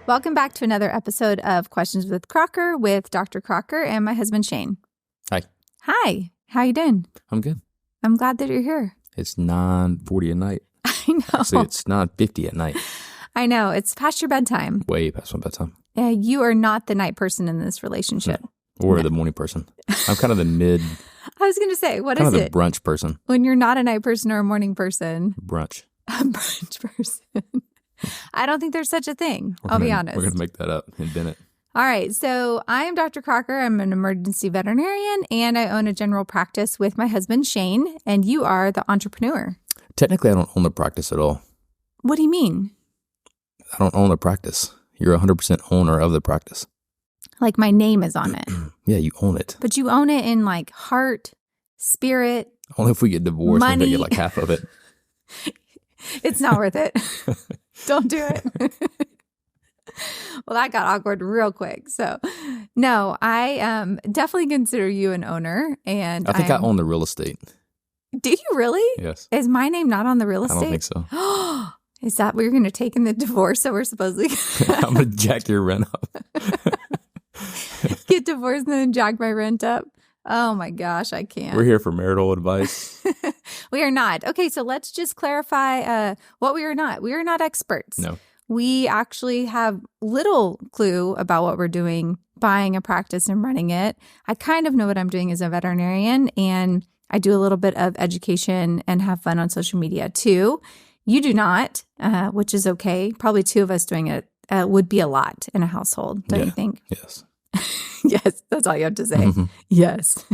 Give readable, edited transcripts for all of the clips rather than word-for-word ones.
Welcome back to another episode of Questions with Crocker with Dr. Crocker and my husband, Shane. Hi. Hi. How you doing? I'm good. I'm glad that you're here. It's 9:40 at night. I know. Actually, it's 9:50 at night. I know. It's past your bedtime. Way past my bedtime. You are not the night person in this relationship. No. Or the morning person. I'm kind of the mid. I was going to say, what is kind of it? the brunch person. When you're not a night person or a morning person. Brunch. A brunch person. I don't think there's such a thing. I'll be honest. We're going to make that up, invent it. All right. So I am Dr. Crocker. I'm an emergency veterinarian, and I own a general practice with my husband, Shane, and you are the entrepreneur. Technically, I don't own the practice at all. What do you mean? I don't own the practice. You're 100% owner of the practice. Like my name is on it. Yeah, you own it. But you own it in like heart, spirit, Only if we get divorced, money. we get like half of it. It's not worth it. Don't do it. Well, that got awkward real quick. So, no, I definitely consider you an owner. And I think I own the real estate. Do you really? Yes. Is my name not on the real estate? I don't think so. Is that what you're going to take in the divorce that we're supposedly I'm going to jack your rent up. Get divorced and then jack my rent up? Oh my gosh, I can't. We're here for marital advice. We are not. Okay, so let's just clarify what we are not. We are not experts. No. We actually have little clue about what we're doing, buying a practice and running it. I kind of know what I'm doing as a veterinarian, and I do a little bit of education and have fun on social media too. You do not, which is okay. Probably two of us doing it would be a lot in a household, don't you think? Yes. Yes, that's all you have to say. Mm-hmm. Yes.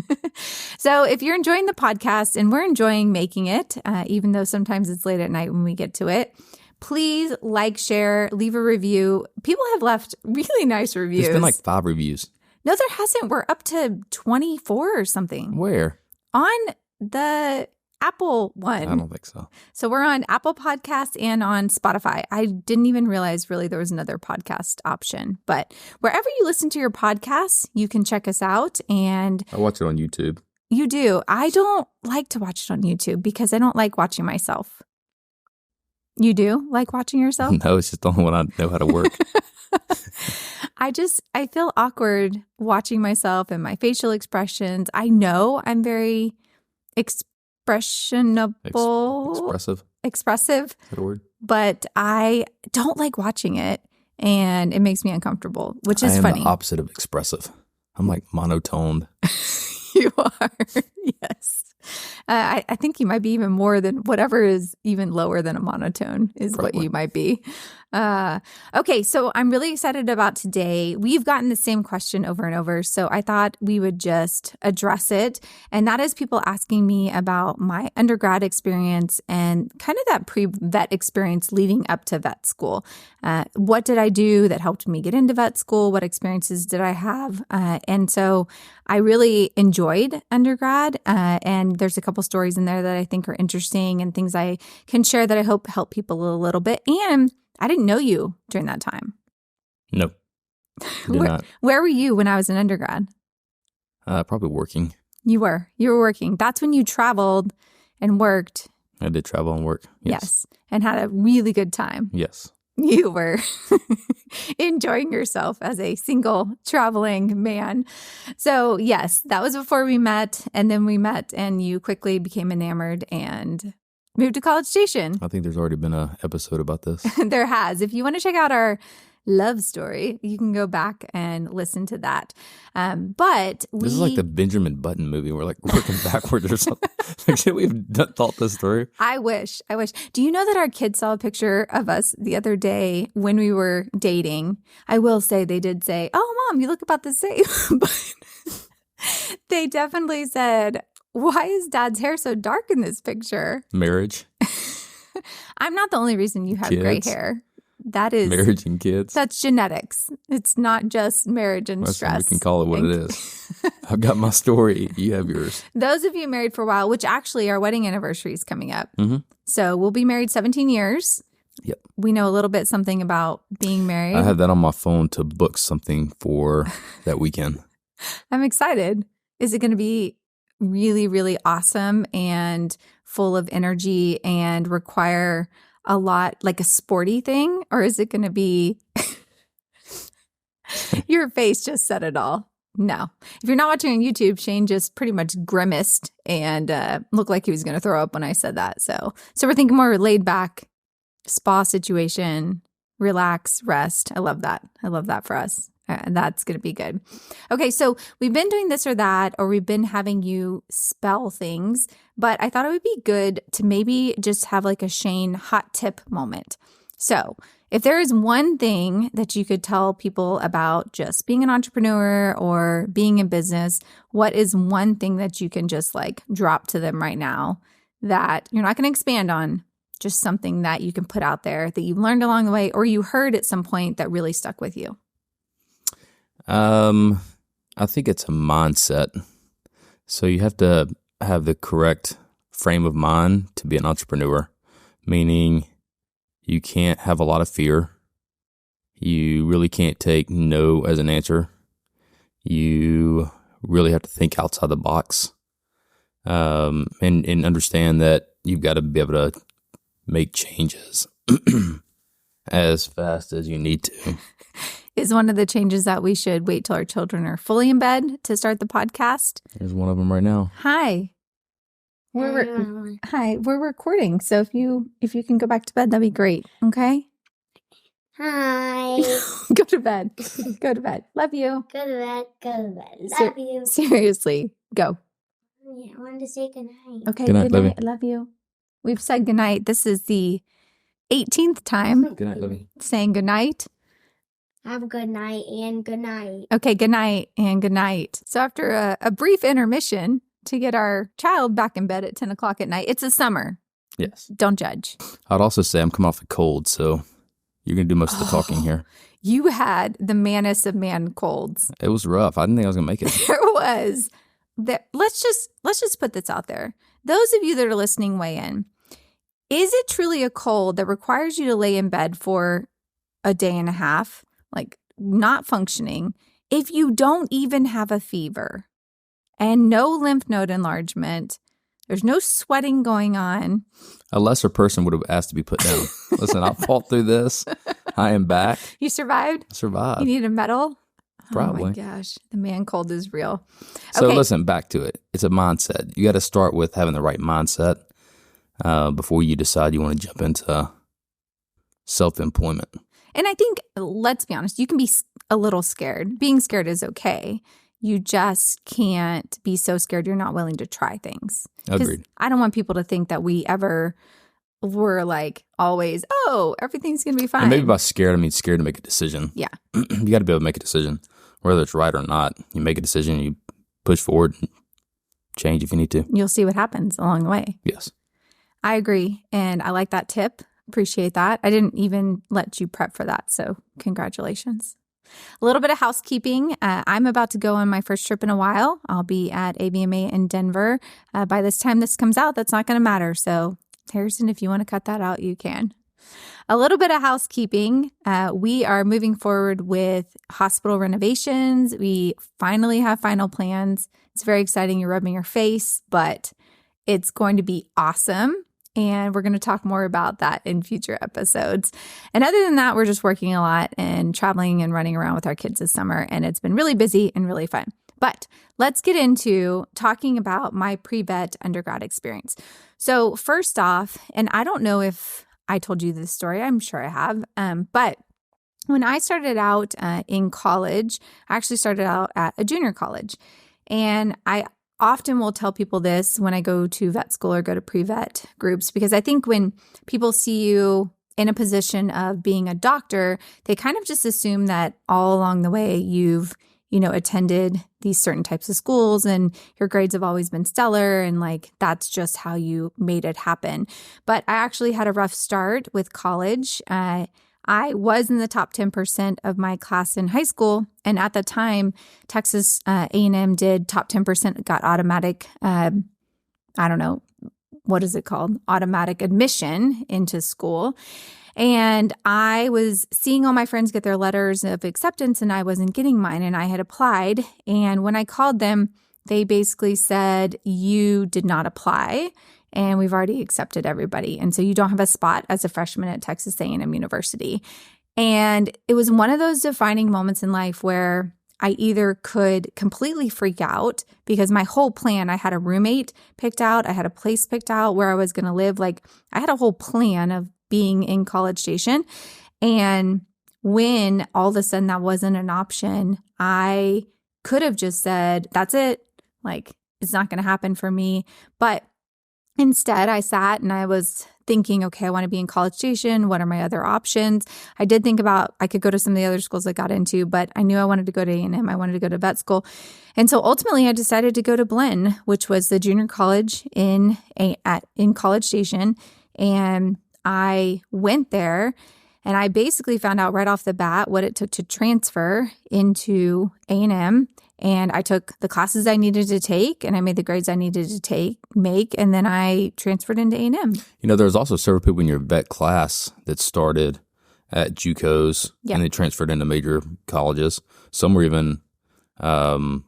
So if you're enjoying the podcast, and we're enjoying making it, even though sometimes it's late at night when we get to it, please like, share, leave a review. People have left really nice reviews. There's been like 5 reviews. No, there hasn't. We're up to 24 or something. Where? On the Apple one. I don't think so. So we're on Apple Podcasts and on Spotify. I didn't even realize really there was another podcast option. But wherever you listen to your podcasts, you can check us out. And I watch it on YouTube. you do. I don't like to watch it on YouTube because I don't like watching myself. You do like watching yourself? No, it's just the only one I know how to work. I feel awkward watching myself and my facial expressions. I know I'm very expressive. Is that a word? But I don't like watching it, and it makes me uncomfortable, which is funny. I am the opposite of expressive. I'm like monotoned. You are, yes. I think you might be even more than whatever is even lower than a monotone is Probably. what you might be. Okay, so I'm really excited about today. We've gotten the same question over and over, so I thought we would just address it. And that is people asking me about my undergrad experience and kind of that pre-vet experience leading up to vet school. What did I do that helped me get into vet school? What experiences did I have? And so I really enjoyed undergrad, and there's a couple stories in there that I think are interesting and things I can share that I hope help people a little bit. And I didn't know you during that time. No, did not. Where were you when I was an undergrad? Probably working. You were working. That's when you traveled and worked. I did travel and work. Yes. And had a really good time. Yes. You were enjoying yourself as a single traveling man. So yes, that was before we met. And then we met and you quickly became enamored and moved to College Station. I think there's already been an episode about this. There has. If you want to check out our love story, you can go back and listen to that. But this is like the Benjamin Button movie. We're like working backwards or something. Like, should we have thought this through? I wish. Do you know that our kids saw a picture of us the other day when we were dating? I will say they did say, "Oh, Mom, you look about the same." But they definitely said, "Why is Dad's hair so dark in this picture?" Marriage. I'm not the only reason you have gray hair. That is marriage and kids. That's genetics. It's not just marriage and stress. We can call it what it is. I've got my story. You have yours. Those of you married for a while, which actually our wedding anniversary is coming up. Mm-hmm. So we'll be married 17 years. Yep. We know a little bit something about being married. I have that on my phone to book something for that weekend. I'm excited. Is it going to be really, really awesome and full of energy and require a lot, like a sporty thing? Or is it going to be Your face just said it all. No. If you're not watching on YouTube, Shane just pretty much grimaced and looked like he was going to throw up when I said that. So we're thinking more laid back spa situation, relax, rest. I love that. I love that for us. That's going to be good. Okay, so we've been doing this or that, or we've been having you spell things, but I thought it would be good to maybe just have like a Shane hot tip moment. So if there is one thing that you could tell people about just being an entrepreneur or being in business, what is one thing that you can just like drop to them right now that you're not going to expand on, just something that you can put out there that you learned along the way or you heard at some point that really stuck with you? I think it's a mindset. So you have to have the correct frame of mind to be an entrepreneur, meaning you can't have a lot of fear. You really can't take no as an answer. You really have to think outside the box, and understand that you've got to be able to make changes as fast as you need to. Is one of the changes that we should wait till our children are fully in bed to start the podcast? There's one of them right now. Hi. We're recording. So if you can go back to bed, that'd be great. Okay? Hi. Go to bed. Go to bed. Love you. Go to bed. Go to bed. Love you. Seriously. Go. I wanted to say goodnight. Okay. Good night. Love you. Love you. We've said goodnight. This is the 18th time Good night, love you. saying goodnight. Have a good night and good night. Okay, good night and good night. So after a brief intermission to get our child back in bed at 10 o'clock at night, it's a summer. Yes. Don't judge. I'd also say I'm coming off a cold, so you're going to do most of the talking here. You had the manest of man colds. It was rough. I didn't think I was going to make it. There was. Let's just put this out there. Those of you that are listening, weigh in. Is it truly a cold that requires you to lay in bed for a day and a half, like not functioning, if you don't even have a fever and no lymph node enlargement? There's no sweating going on. A lesser person would have asked to be put down. Listen, I'll fall through this. I am back. You survived? I survived. You need a medal? Probably. Oh my gosh. The man cold is real. So Okay. listen, back to it. It's a mindset. You got to start with having the right mindset before you decide you want to jump into self-employment. And I think, let's be honest, you can be a little scared. Being scared is okay. You just can't be so scared you're not willing to try things. 'Cause Agreed. I don't want people to think that we ever were like always, oh, everything's going to be fine. And maybe by scared, I mean scared to make a decision. Yeah. You got to be able to make a decision, whether it's right or not. You make a decision, you push forward, and change if you need to. You'll see what happens along the way. Yes. I agree. And I like that tip. Appreciate that. I didn't even let you prep for that. So congratulations. A little bit of housekeeping. I'm about to go on my first trip in a while. I'll be at ABMA in Denver. By this time this comes out, that's not going to matter. So Harrison, if you want to cut that out, you can. A little bit of housekeeping. We are moving forward with hospital renovations. We finally have final plans. It's very exciting. You're rubbing your face, but it's going to be awesome. And we're going to talk more about that in future episodes. And other than that, we're just working a lot and traveling and running around with our kids this summer. And it's been really busy and really fun. But let's get into talking about my pre-vet undergrad experience. So first off, and I don't know if I told you this story, I'm sure I have, but when I started out in college, I actually started out at a junior college. And I often will tell people this when I go to vet school or go to pre-vet groups, because I think when people see you in a position of being a doctor, they kind of just assume that all along the way you've, attended these certain types of schools and your grades have always been stellar and like that's just how you made it happen. But I actually had a rough start with college. I was in the top 10% of my class in high school. And at the time, Texas A&M did top 10%, got automatic, what is it called? Automatic admission into school. And I was seeing all my friends get their letters of acceptance and I wasn't getting mine. And I had applied. And when I called them, they basically said, you did not apply. And we've already accepted everybody. And so you don't have a spot as a freshman at Texas A&M University. And it was one of those defining moments in life where I either could completely freak out because my whole plan, I had a roommate picked out, I had a place picked out where I was going to live. Like I had a whole plan of being in College Station. And when all of a sudden that wasn't an option, I could have just said, that's it. Like it's not going to happen for me. But instead, I sat and I was thinking, okay, I want to be in College Station. What are my other options? I did think about I could go to some of the other schools I got into, but I knew I wanted to go to A&M. I wanted to go to vet school. And so ultimately, I decided to go to Blinn, which was the junior college in College Station. And I went there and I basically found out right off the bat what it took to transfer into A&M. And I took the classes I needed to take and I made the grades I needed to make, and then I transferred into A&M. You know, there's also several people in your vet class that started at JUCOs and they transferred into major colleges. Some were even homeschooled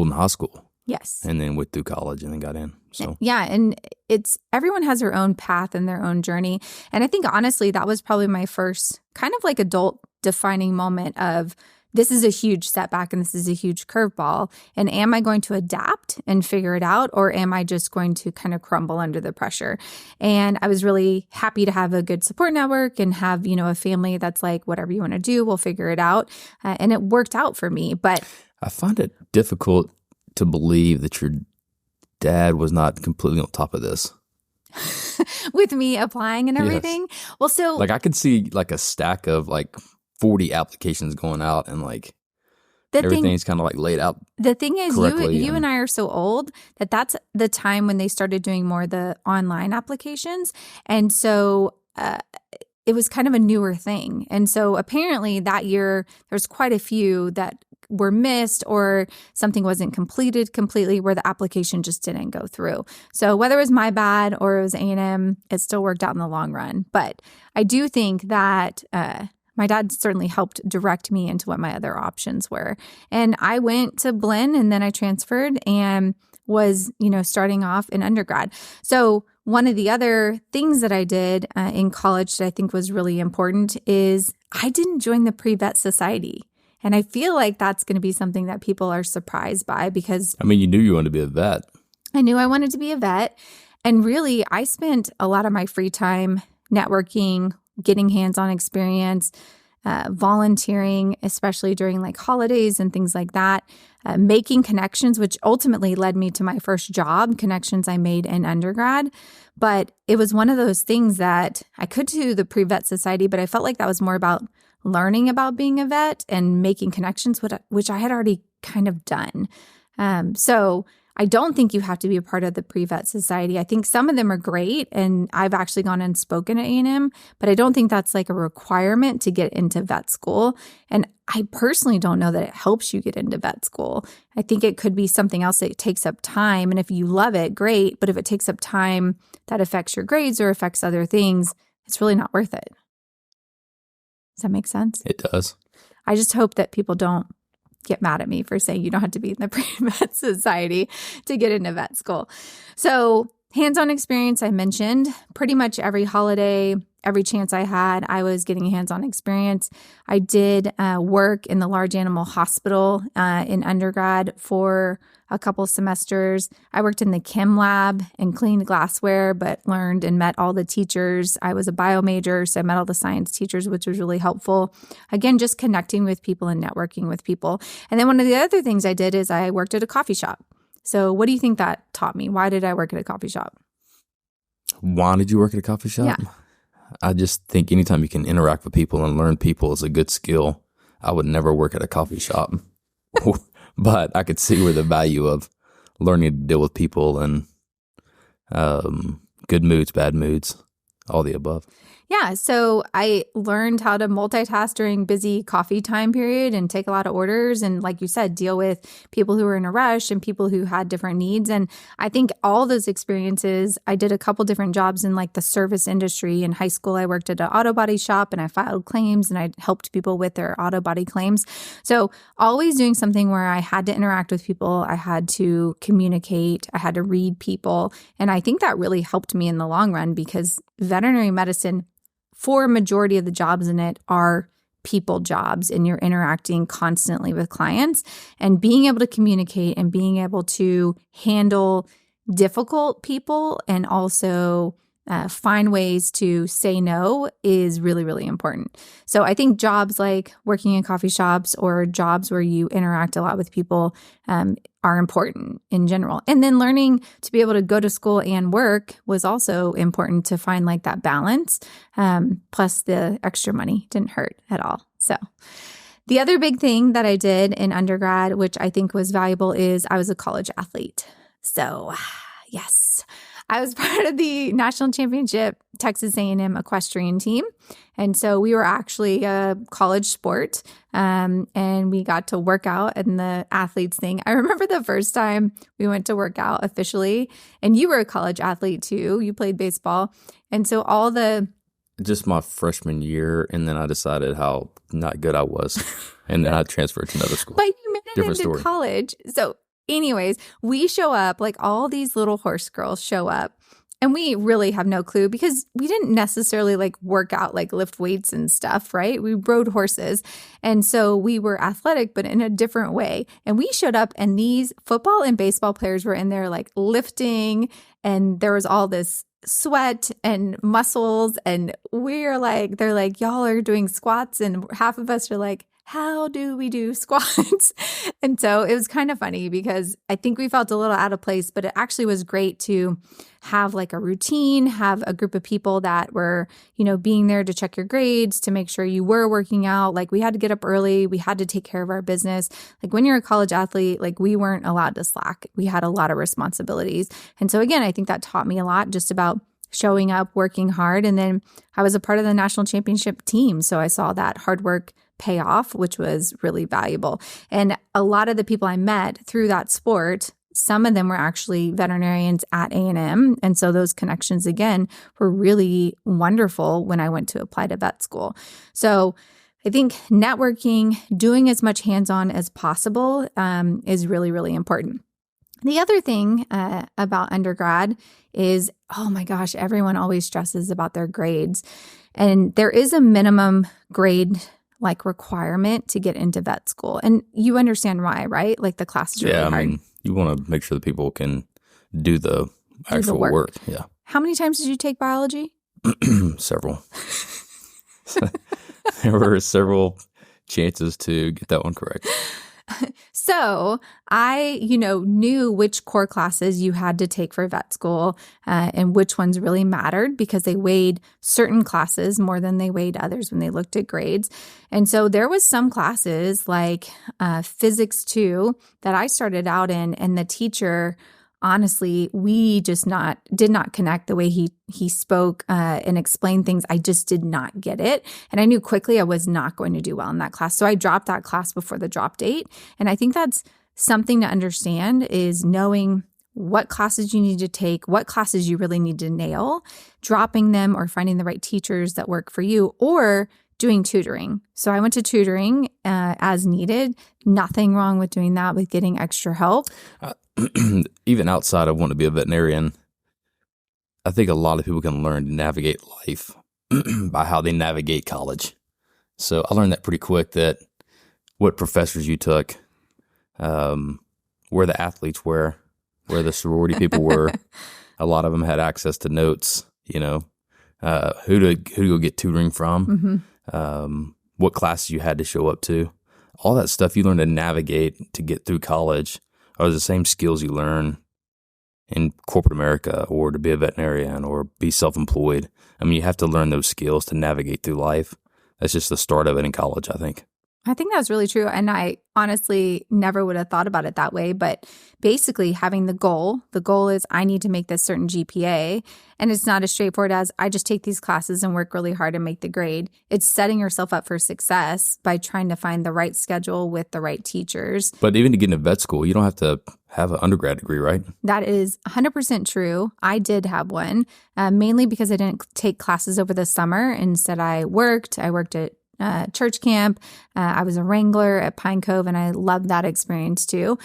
in high school. Yes. And then went through college and then got in. So yeah, and it's everyone has their own path and their own journey. And I think honestly, that was probably my first kind of like adult defining moment of this is a huge setback and this is a huge curveball. And am I going to adapt and figure it out, or am I just going to kind of crumble under the pressure? And I was really happy to have a good support network and have, you know, a family that's like, whatever you want to do, we'll figure it out. And it worked out for me. But I find it difficult to believe that your dad was not completely on top of this. With me applying and everything. Yes. Well, so like I could see like a stack of like 40 applications going out and like everything's kind of like laid out. The thing is, you and I are so old that that's the time when they started doing more of the online applications. And so it was kind of a newer thing. And so apparently that year, there's quite a few that were missed or something wasn't completed completely where the application just didn't go through. So whether it was my bad or it was A&M, it still worked out in the long run. But I do think that my dad certainly helped direct me into what my other options were. And I went to Blinn and then I transferred and was, you know, starting off in undergrad. So one of the other things that I did in college that I think was really important is I didn't join the Pre-Vet Society. And I feel like that's going to be something that people are surprised by because... I mean, you knew you wanted to be a vet. I knew I wanted to be a vet. And really, I spent a lot of my free time networking, getting hands-on experience, volunteering, especially during like holidays and things like that, making connections, which ultimately led me to my first job, connections I made in undergrad. But it was one of those things that I could do the Pre-Vet Society, but I felt like that was more about learning about being a vet and making connections, which I had already kind of done. So I don't think you have to be a part of the Pre-Vet Society. I think some of them are great, and I've actually gone and spoken at A&M, but I don't think that's like a requirement to get into vet school. And I personally don't know that it helps you get into vet school. I think it could be something else that takes up time, and if you love it, great. But if it takes up time that affects your grades or affects other things, it's really not worth it. Does that make sense? It does. I just hope that people don't get mad at me for saying you don't have to be in the Pre-Vet Society to get into vet school. So hands-on experience, I mentioned pretty much every holiday, every chance I had, I was getting a hands-on experience. I did work in the large animal hospital in undergrad for a couple semesters. I worked in the chem lab and cleaned glassware, but learned and met all the teachers. I was a bio major, so I met all the science teachers, which was really helpful. Again, just connecting with people and networking with people. And then one of the other things I did is I worked at a coffee shop. So what do you think that taught me? Why did I work at a coffee shop? Why did you work at a coffee shop? Yeah. I just think anytime you can interact with people and learn people is a good skill. I would never work at a coffee shop. But I could see where the value of learning to deal with people and good moods, bad moods, all the above. Yeah, so I learned how to multitask during busy coffee time period and take a lot of orders and, like you said, deal with people who were in a rush and people who had different needs. And I think all those experiences, I did a couple different jobs in like the service industry. In high school, I worked at an auto body shop and I filed claims and I helped people with their auto body claims. So always doing something where I had to interact with people, I had to communicate, I had to read people. And I think that really helped me in the long run because veterinary medicine for a majority of the jobs in it are people jobs, and you're interacting constantly with clients, and being able to communicate and being able to handle difficult people and also find ways to say no is really, really important. So I think jobs like working in coffee shops or jobs where you interact a lot with people are important in general. And then learning to be able to go to school and work was also important to find like that balance. Plus the extra money didn't hurt at all. So the other big thing that I did in undergrad, which I think was valuable, is I was a college athlete. So yes, I was part of the national championship Texas A&M equestrian team. And so we were actually a college sport, and we got to work out in the athletes thing. I remember the first time we went to work out officially, and you were a college athlete too. You played baseball. And so just my freshman year, and then I decided how not good I was, and then I transferred to another school. But you made it into college. So anyways, we show up, like all these little horse girls show up, and we really have no clue because we didn't necessarily like work out, like lift weights and stuff, right? We rode horses. And so we were athletic, but in a different way. And we showed up, and these football and baseball players were in there like lifting, and there was all this sweat and muscles. And they're like, y'all are doing squats. And half of us are like, how do we do squats? And so it was kind of funny because I think we felt a little out of place, but it actually was great to have like a routine, have a group of people that were, being there to check your grades, to make sure you were working out. Like we had to get up early. We had to take care of our business. Like when you're a college athlete, like we weren't allowed to slack. We had a lot of responsibilities. And so again, I think that taught me a lot just about showing up, working hard. And then I was a part of the national championship team. So I saw that hard work pay off, which was really valuable. And a lot of the people I met through that sport, some of them were actually veterinarians at A&M. And so those connections, again, were really wonderful when I went to apply to vet school. So I think networking, doing as much hands-on as possible is really, really important. The other thing about undergrad is, oh my gosh, everyone always stresses about their grades. And there is a minimum grade like requirement to get into vet school. And you understand why, right? Like the class is really hard. I mean, you want to make sure that people can do the actual work. Yeah. How many times did you take biology? Several. There were several chances to get that one correct. So I, knew which core classes you had to take for vet school and which ones really mattered because they weighed certain classes more than they weighed others when they looked at grades. And so there was some classes like physics 2 that I started out in, and the teacher, honestly, we just did not connect the way he spoke and explained things. I just did not get it. And I knew quickly I was not going to do well in that class. So I dropped that class before the drop date. And I think that's something to understand, is knowing what classes you need to take, what classes you really need to nail, dropping them or finding the right teachers that work for you, or doing tutoring. So I went to tutoring as needed. Nothing wrong with doing that, with getting extra help. Even outside of wanting to be a veterinarian, I think a lot of people can learn to navigate life by how they navigate college. So I learned that pretty quick, that what professors you took, where the athletes were, where the sorority people were. A lot of them had access to notes, who to go get tutoring from, what classes you had to show up to. All that stuff you learn to navigate to get through college are the same skills you learn in corporate America, or to be a veterinarian, or be self-employed. I mean, you have to learn those skills to navigate through life. That's just the start of it in college, I think. I think that's really true. And I honestly never would have thought about it that way. But basically having the goal is I need to make this certain GPA. And it's not as straightforward as I just take these classes and work really hard and make the grade. It's setting yourself up for success by trying to find the right schedule with the right teachers. But even to get into vet school, you don't have to have an undergrad degree, right? That is 100% true. I did have one, mainly because I didn't take classes over the summer. Instead, I worked at church camp. I was a wrangler at Pine Cove, and I loved that experience too.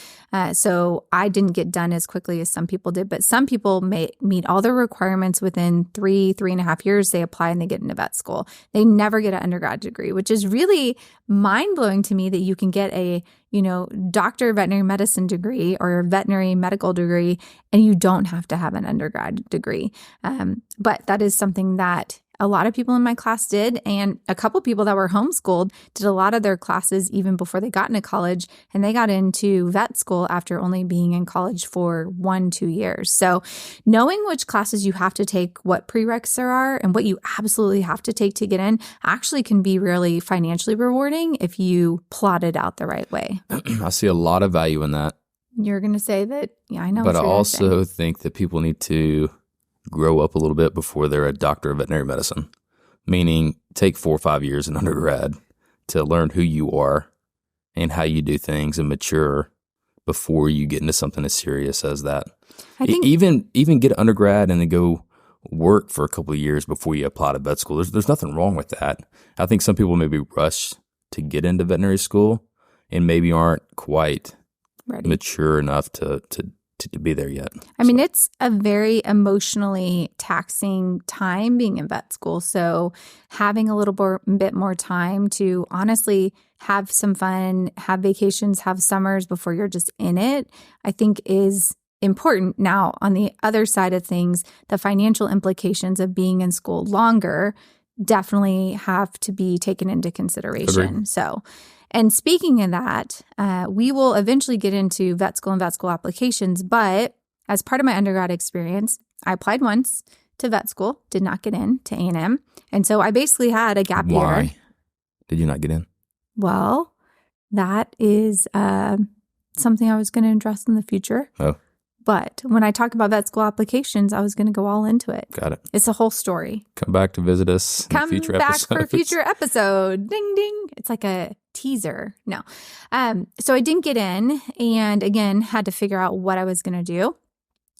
So I didn't get done as quickly as some people did, but some people meet all the requirements within 3.5 years. They apply and they get into vet school. They never get an undergrad degree, which is really mind-blowing to me that you can get a doctor of veterinary medicine degree or a veterinary medical degree, and you don't have to have an undergrad degree. But that is something that a lot of people in my class did, and a couple people that were homeschooled did a lot of their classes even before they got into college, and they got into vet school after only being in college for 1-2 years. So knowing which classes you have to take, what prereqs there are, and what you absolutely have to take to get in actually can be really financially rewarding if you plot it out the right way. I see a lot of value in that. You're going to say that, yeah, I know. But I also think that people need to grow up a little bit before they're a doctor of veterinary medicine, meaning take 4 or 5 years in undergrad to learn who you are and how you do things and mature before you get into something as serious as that. I think even get an undergrad and then go work for a couple of years before you apply to vet school. There's nothing wrong with that. I think some people maybe rush to get into veterinary school and maybe aren't quite ready, mature enough to be there yet. I mean, it's a very emotionally taxing time being in vet school. So having a little bit more time to honestly have some fun, have vacations, have summers before you're just in it, I think is important. Now, on the other side of things, the financial implications of being in school longer definitely have to be taken into consideration. Agreed. So, and speaking of that, we will eventually get into vet school and vet school applications. But as part of my undergrad experience, I applied once to vet school, did not get in to A&M. And so I basically had a gap year. Why did you not get in? Well, that is something I was going to address in the future. Oh. But when I talk about vet school applications, I was going to go all into it. Got it. It's a whole story. Come back to visit us in future episodes. Come back for future episode. Ding, ding. It's like a teaser. No. So I didn't get in, and again, had to figure out what I was going to do.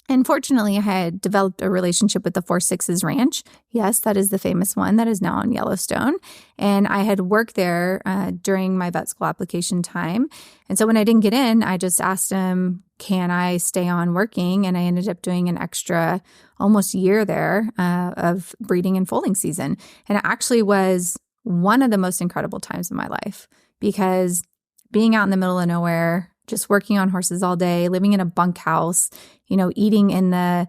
And fortunately, I had developed a relationship with the 4-6s Ranch. Yes, that is the famous one that is now on Yellowstone. And I had worked there during my vet school application time. And so when I didn't get in, I just asked him, can I stay on working? And I ended up doing an extra almost year there of breeding and foaling season. And it actually was one of the most incredible times of my life, because being out in the middle of nowhere, just working on horses all day, living in a bunkhouse, eating in the,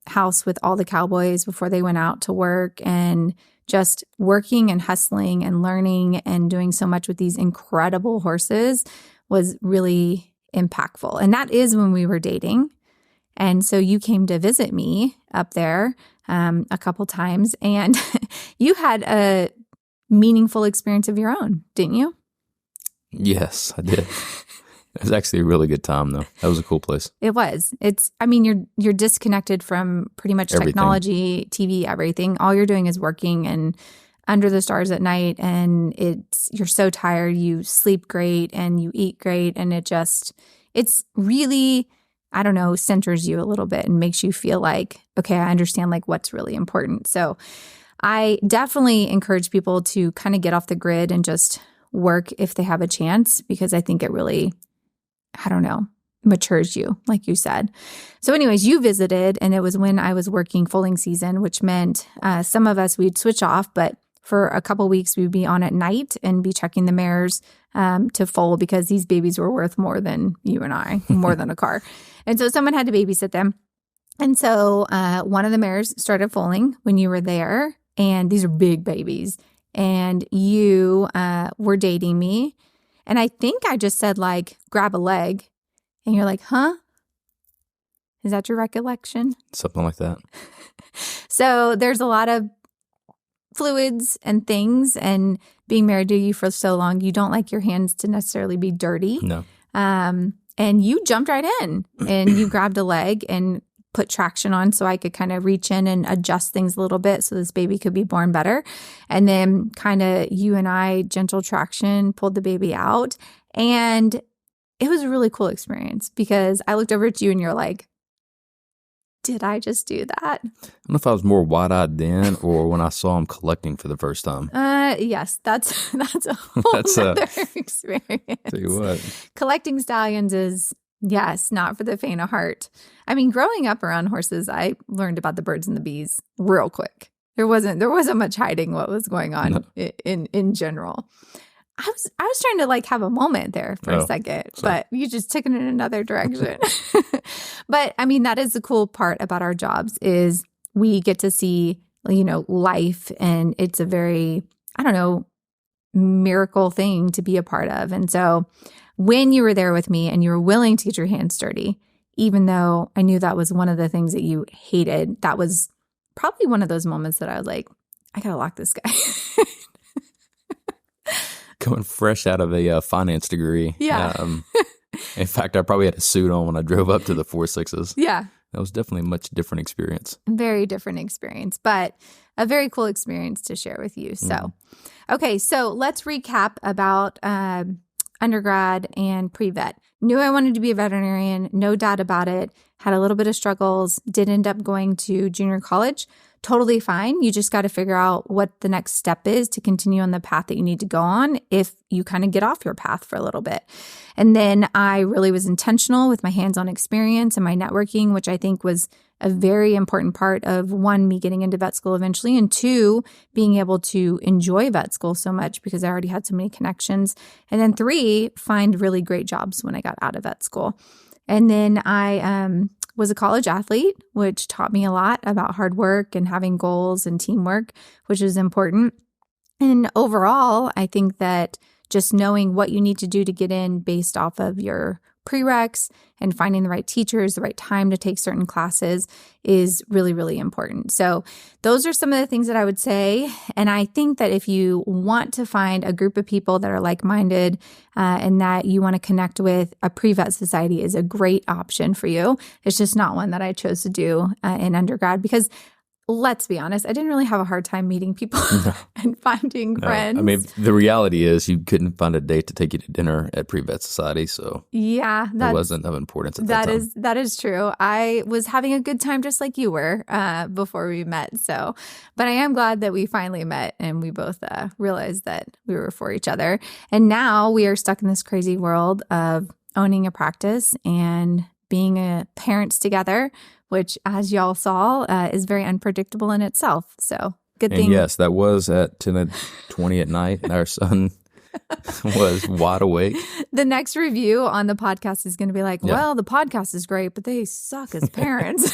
house with all the cowboys before they went out to work, and just working and hustling and learning and doing so much with these incredible horses was really impactful. And that is when we were dating. And so you came to visit me up there a couple times, and you had a meaningful experience of your own, didn't you? Yes, I did. It was actually a really good time, though. That was a cool place. It was. You're disconnected from pretty much Everything. Technology, TV, everything. All you're doing is working and under the stars at night, and you're so tired. You sleep great and you eat great, and it's really, I don't know, centers you a little bit and makes you feel like, okay, I understand like what's really important. So I definitely encourage people to kind of get off the grid and just work if they have a chance, because I think it really, I don't know, matures you, like you said. So anyways, you visited, and it was when I was working foaling season, which meant some of us, we'd switch off, but for a couple weeks, we'd be on at night and be checking the mares to foal, because these babies were worth more than you and I, more than a car. And so someone had to babysit them. And so one of the mares started foaling when you were there, and these are big babies. And you were dating me. And I think I just said, like, grab a leg. And you're like, huh? Is that your recollection? Something like that. So there's a lot of fluids and things. And being married to you for so long, you don't like your hands to necessarily be dirty. No. And you jumped right in and you grabbed a leg and put traction on so I could kind of reach in and adjust things a little bit so this baby could be born better. And then kind of you and I, gentle traction, pulled the baby out. And it was a really cool experience, because I looked over at you and you're like, Did I just do that? I don't know if I was more wide-eyed then or when I saw him collecting for the first time. Yes, that's a whole other experience. Tell you what. Collecting stallions is, yes, not for the faint of heart. I mean, growing up around horses, I learned about the birds and the bees real quick. There wasn't much hiding what was going on in general. I was trying to like have a moment there for a second, but you just took it in another direction. But I mean, that is the cool part about our jobs is we get to see, life, and it's a very, miracle thing to be a part of. And so when you were there with me and you were willing to get your hands dirty, even though I knew that was one of the things that you hated, that was probably one of those moments that I was like, I gotta lock this guy. Coming fresh out of a finance degree. Yeah. In fact, I probably had a suit on when I drove up to the 4.6s. Yeah. That was definitely a much different experience. Very different experience, but a very cool experience to share with you. So, okay, so let's recap about undergrad and pre-vet. Knew I wanted to be a veterinarian, no doubt about it. Had a little bit of struggles, did end up going to junior college. Totally fine. You just got to figure out what the next step is to continue on the path that you need to go on if you kind of get off your path for a little bit. And then I really was intentional with my hands-on experience and my networking, which I think was a very important part of, one, me getting into vet school eventually, and two, being able to enjoy vet school so much because I already had so many connections. And then three, find really great jobs when I got out of vet school. And then I was a college athlete, which taught me a lot about hard work and having goals and teamwork, which is important. And overall, I think that just knowing what you need to do to get in based off of your prereqs and finding the right teachers, the right time to take certain classes is really, really important. So those are some of the things that I would say. And I think that if you want to find a group of people that are like-minded and that you want to connect with, a pre-vet society is a great option for you. It's just not one that I chose to do in undergrad because, let's be honest, I didn't really have a hard time meeting people and finding friends. I mean, the reality is you couldn't find a date to take you to dinner at Pre-Vet Society, so yeah, that wasn't of importance at that time. That is true. I was having a good time just like you were before we met. So, but I am glad that we finally met and we both realized that we were for each other. And now we are stuck in this crazy world of owning a practice and being parents together, which, as y'all saw, is very unpredictable in itself. So good thing. And yes, that was at 10:20 at night, and our son was wide awake. The next review on the podcast is going to be like, well, the podcast is great, but they suck as parents.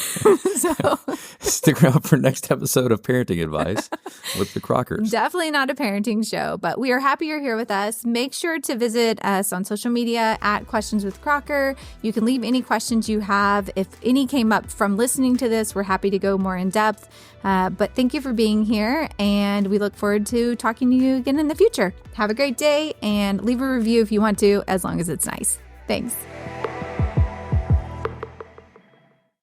So stick around for next episode of Parenting Advice with the Crockers. Definitely not a parenting show, but we are happy you're here with us. Make sure to visit us on social media at Questions with Crocker. You can leave any questions you have. If any came up from listening to this, we're happy to go more in depth. But thank you for being here, and we look forward to talking to you again in the future. Have a great day, and leave a review if you want to, as long as it's nice. Thanks.